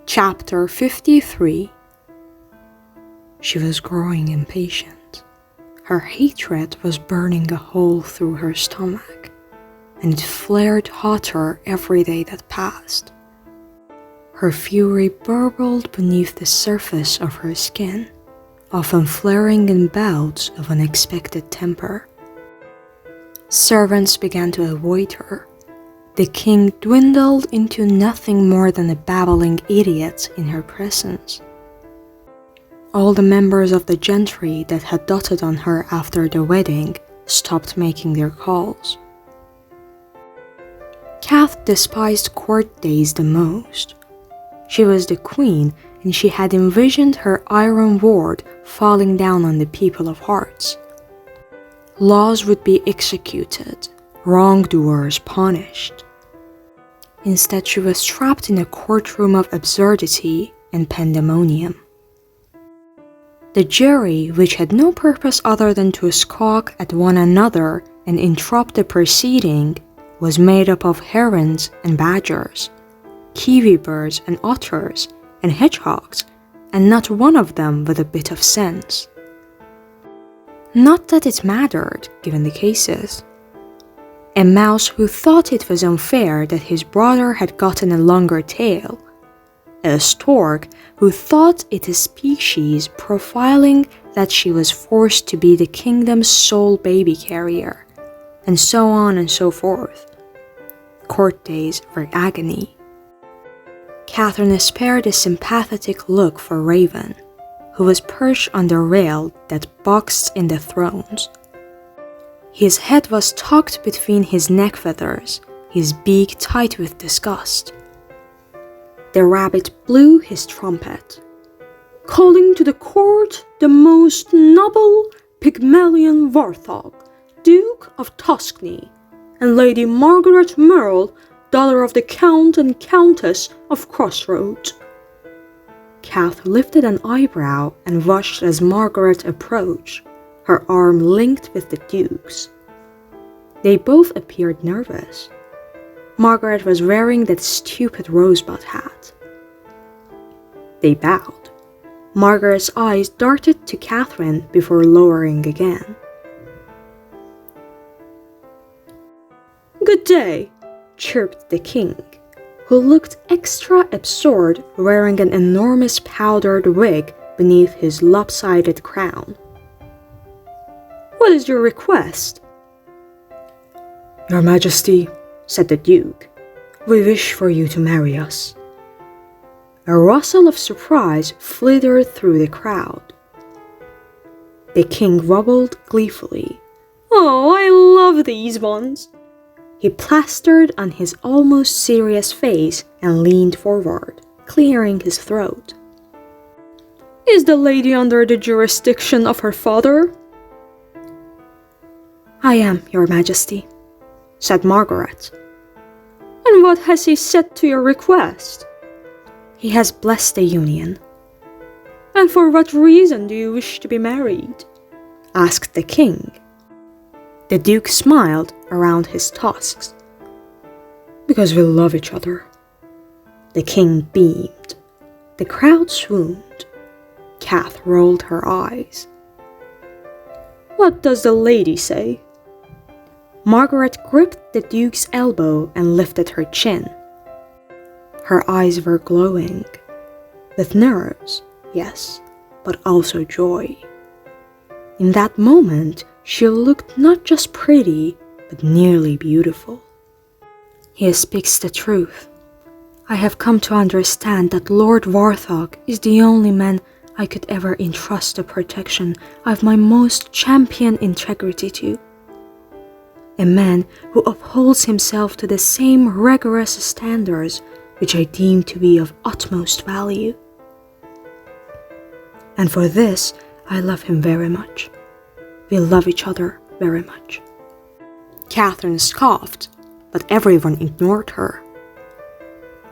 Chapter 53. She was growing impatient. Her hatred was burning a hole through her stomach, and it flared hotter every day that passed. Her fury burbled beneath the surface of her skin, often flaring in bouts of unexpected temper. Servants began to avoid her. The king dwindled into nothing more than a babbling idiot in her presence. All the members of the gentry that had doted on her after the wedding stopped making their calls. Kath despised court days the most. She was the queen, and she had envisioned her iron ward falling down on the people of Hearts. Laws would be executed, wrongdoers punished. Instead, she was trapped in a courtroom of absurdity and pandemonium. The jury, which had no purpose other than to squawk at one another and interrupt the proceeding, was made up of herons and badgers, kiwi birds and otters, and hedgehogs, and not one of them with a bit of sense. Not that it mattered, given the cases. A mouse who thought it was unfair that his brother had gotten a longer tail, a stork who thought it a species profiling that she was forced to be the kingdom's sole baby carrier, and so on and so forth. Court days were agony. Catherine spared a sympathetic look for Raven, who was perched on the rail that boxed in the thrones. His head was tucked between his neck feathers, his beak tight with disgust. The rabbit blew his trumpet, calling to the court the most noble Pygmalion Warthog, Duke of Tuscany, and Lady Margaret Merle, daughter of the Count and Countess of Crossroads. Kath lifted an eyebrow and watched as Margaret approached, her arm linked with the Duke's. They both appeared nervous. Margaret was wearing that stupid rosebud hat. They bowed. Margaret's eyes darted to Catherine before lowering again. "Good day," chirped the king, who looked extra absurd wearing an enormous powdered wig beneath his lopsided crown. "What is your request?" "Your Majesty," said the Duke, "we wish for you to marry us." A rustle of surprise flittered through the crowd. The king wobbled gleefully. "Oh, I love these ones." He plastered on his almost serious face and leaned forward, clearing his throat. "Is the lady under the jurisdiction of her father?" "I am, Your Majesty," said Margaret. "And what has he said to your request?" "He has blessed the union." "And for what reason do you wish to be married?" asked the king. The Duke smiled around his tusks. "Because we love each other." The king beamed. The crowd swooned. Kath rolled her eyes. "What does the lady say?" Margaret gripped the Duke's elbow and lifted her chin. Her eyes were glowing. With nerves, yes, but also joy. In that moment, she looked not just pretty, but nearly beautiful. "He speaks the truth. I have come to understand that Lord Warthog is the only man I could ever entrust the protection of my most champion integrity to. A man who upholds himself to the same rigorous standards which I deem to be of utmost value. And for this, I love him very much. We love each other very much." Catherine scoffed, but everyone ignored her.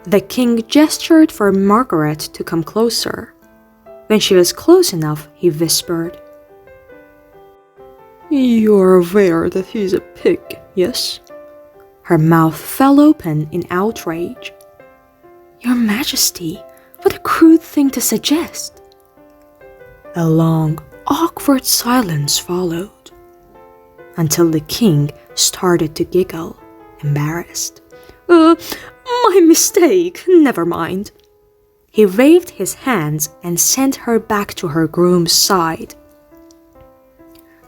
The king gestured for Margaret to come closer. When she was close enough, he whispered, "You are aware that he is a pig, yes?" Her mouth fell open in outrage. "Your Majesty, What a crude thing to suggest. A long, awkward silence followed, until the king started to giggle, embarrassed. My mistake, never mind. He waved his hands and sent her back to her groom's side.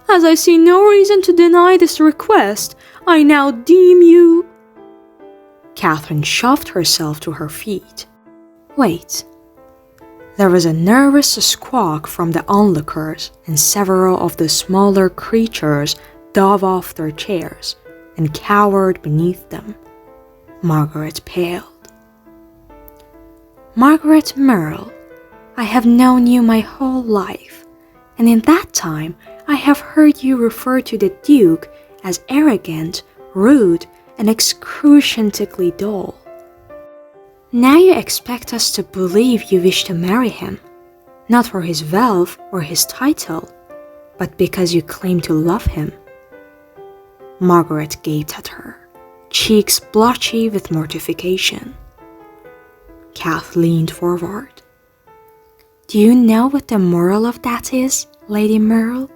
As I see no reason to deny this request, I now deem you... Catherine shoved herself to her feet. Wait. There was a nervous squawk from the onlookers, and several of the smaller creatures dove off their chairs and cowered beneath them. Margaret paled. Margaret Merle, I have known you my whole life, and in that time I have heard you refer to the Duke as arrogant, rude, and excruciatingly dull. Now you expect us to believe you wish to marry him, not for his wealth or his title, but because you claim to love him. Margaret gaped at her, cheeks blotchy with mortification. Kath leaned forward. Do you know what the moral of that is, Lady Merle?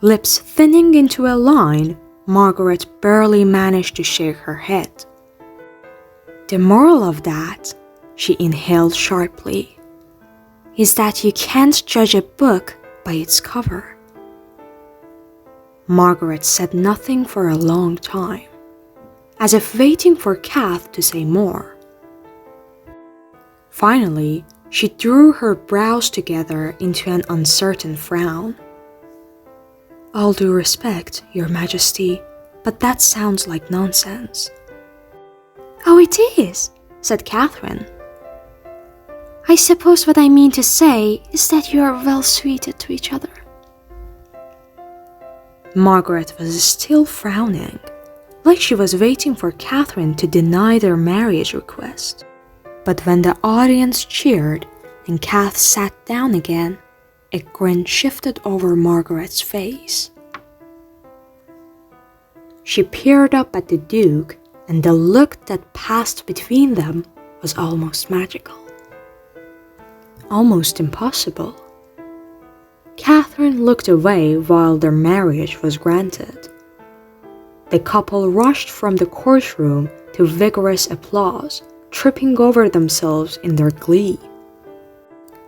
Lips thinning into a line, Margaret barely managed to shake her head. The moral of that, she inhaled sharply, is that you can't judge a book by its cover. Margaret said nothing for a long time, as if waiting for Kath to say more. Finally, she drew her brows together into an uncertain frown. All due respect, Your Majesty, but that sounds like nonsense. Oh, it is, said Catherine. I suppose what I mean to say is that you are well suited to each other. Margaret was still frowning, like she was waiting for Catherine to deny their marriage request. But when the audience cheered and Kath sat down again, a grin shifted over Margaret's face. She peered up at the Duke, and the look that passed between them was almost magical. Almost impossible. Catherine looked away while their marriage was granted. The couple rushed from the courtroom to vigorous applause, tripping over themselves in their glee.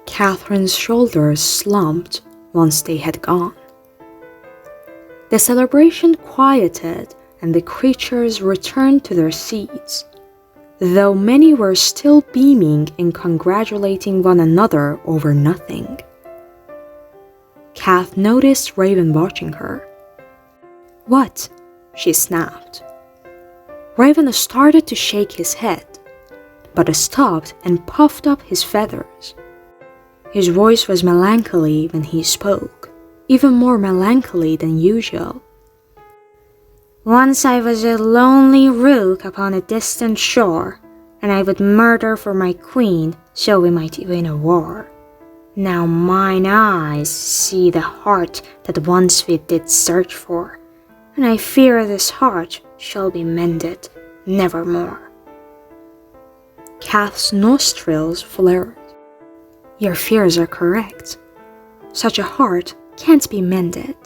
Catherine's shoulders slumped once they had gone. The celebration quieted and the creatures returned to their seats, though many were still beaming and congratulating one another over nothing. Kath noticed Raven watching her. What? She snapped. Raven started to shake his head, but stopped and puffed up his feathers. His voice was melancholy when he spoke, even more melancholy than usual. Once I was a lonely rook upon a distant shore, and I would murder for my queen so we might win a war. Now mine eyes see the heart that once we did search for, and I fear this heart shall be mended nevermore. Kath's nostrils flared. Your fears are correct. Such a heart can't be mended.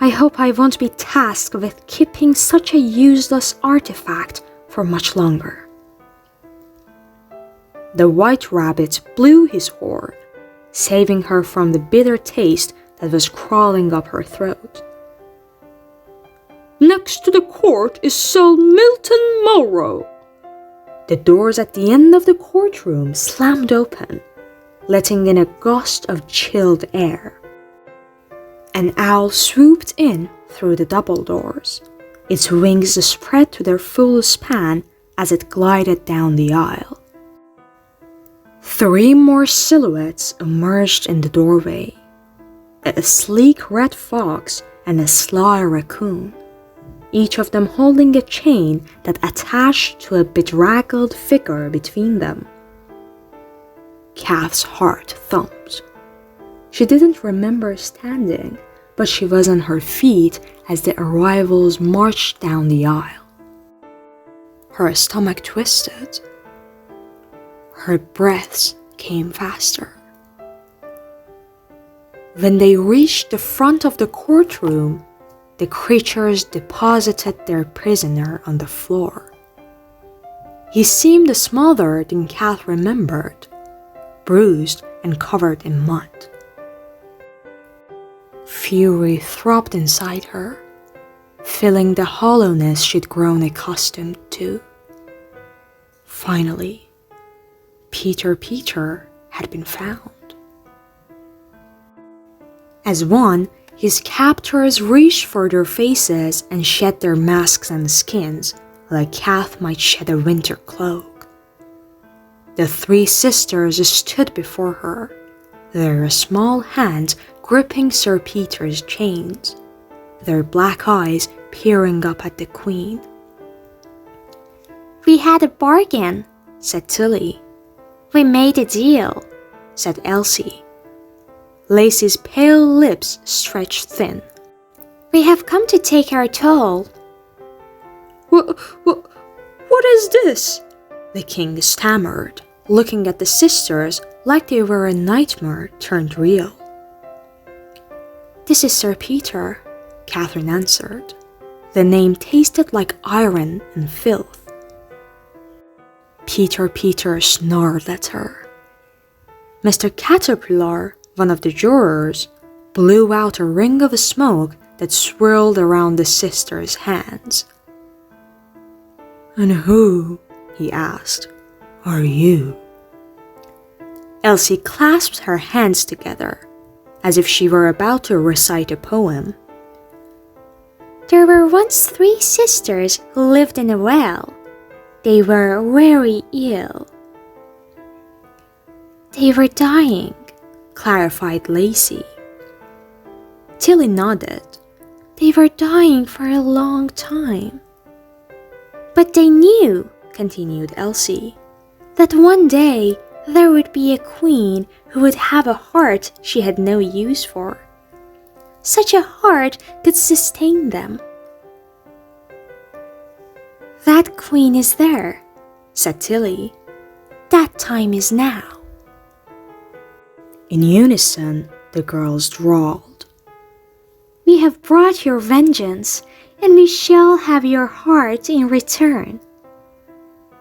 I hope I won't be tasked with keeping such a useless artifact for much longer. The White Rabbit blew his horn, saving her from the bitter taste that was crawling up her throat. Next to the court is Sir Milton Monro. The doors at the end of the courtroom slammed open, letting in a gust of chilled air. An owl swooped in through the double doors, its wings spread to their full span as it glided down the aisle. 3 more silhouettes emerged in the doorway, a sleek red fox and a sly raccoon, each of them holding a chain that attached to a bedraggled figure between them. Kath's heart thumped. She didn't remember standing, but she was on her feet as the arrivals marched down the aisle. Her stomach twisted. her breaths came faster. When they reached the front of the courtroom, the creatures deposited their prisoner on the floor. He seemed smaller than Kath remembered, bruised and covered in mud. Fury throbbed inside her, filling the hollowness she'd grown accustomed to. Finally, Peter had been found. As one, his captors reached for their faces and shed their masks and skins, like Kath might shed a winter cloak. The three sisters stood before her, their small hands gripping Sir Peter's chains, their black eyes peering up at the Queen. "We had a bargain," said Tilly. "We made a deal," said Elsie. Lacey's pale lips stretched thin. "We have come to take our toll." What is this?" the king stammered, looking at the sisters like they were a nightmare turned real. "This is Sir Peter," Catherine answered. The name tasted like iron and filth. Peter snarled at her. Mr. Caterpillar, one of the jurors, blew out a ring of smoke that swirled around the sisters' hands. "And who," he asked, "are you?" Elsie clasped her hands together, as if she were about to recite a poem. "There were once 3 sisters who lived in a well. They were very ill." "They were dying," clarified Lacey. Tilly nodded. "They were dying for a long time." "But they knew," continued Elsie, "that one day there would be a queen who would have a heart she had no use for. Such a heart could sustain them." "That queen is there," said Tilly. "That time is now." In unison, the girls drawled, "We have brought your vengeance, and we shall have your heart in return."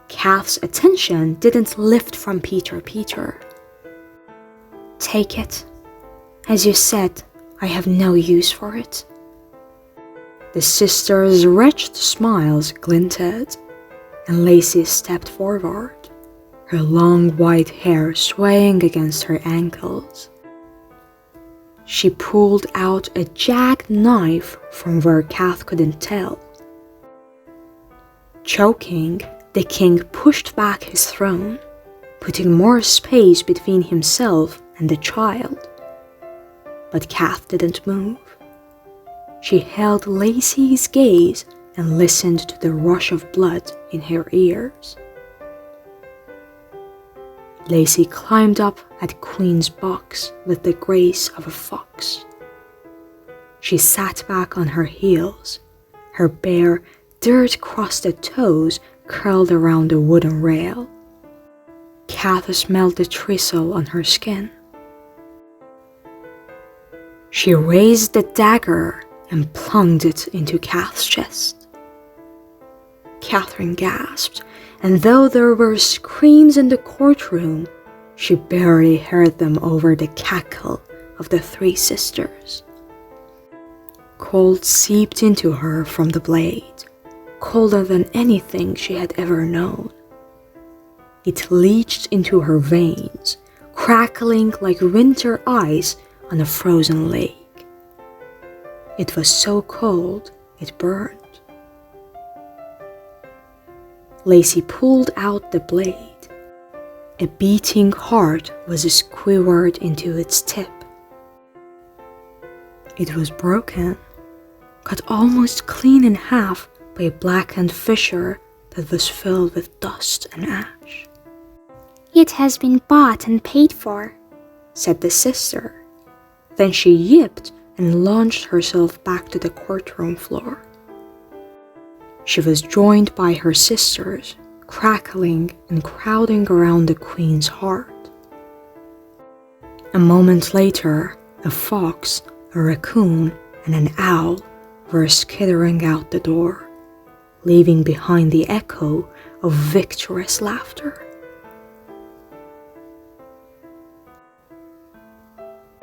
Kath's attention didn't lift from Peter. "Take it. As you said, I have no use for it." The sisters' wretched smiles glinted, and Lacey stepped forward, her long white hair swaying against her ankles. She pulled out a jagged knife from where Kath couldn't tell. Choking, the king pushed back his throne, putting more space between himself and the child. But Kath didn't move. She held Lacey's gaze and listened to the rush of blood in her ears. Lacey climbed up at Queen's box with the grace of a fox. She sat back on her heels, her bare, dirt-crusted toes curled around the wooden rail. Kath smelled the thistle on her skin. She raised the dagger and plunged it into Kath's chest. Catherine gasped, and though there were screams in the courtroom, she barely heard them over the cackle of the 3 sisters. Cold seeped into her from the blade, colder than anything she had ever known. It leached into her veins, crackling like winter ice on a frozen lake. It was so cold, it burned. Lacey pulled out the blade. A beating heart was skewered into its tip. It was broken, cut almost clean in half by a blackened fissure that was filled with dust and ash. "It has been bought and paid for," said the sister. Then she yipped and launched herself back to the courtroom floor. She was joined by her sisters, crackling and crowding around the queen's heart. A moment later, a fox, a raccoon, and an owl were skittering out the door, leaving behind the echo of victorious laughter.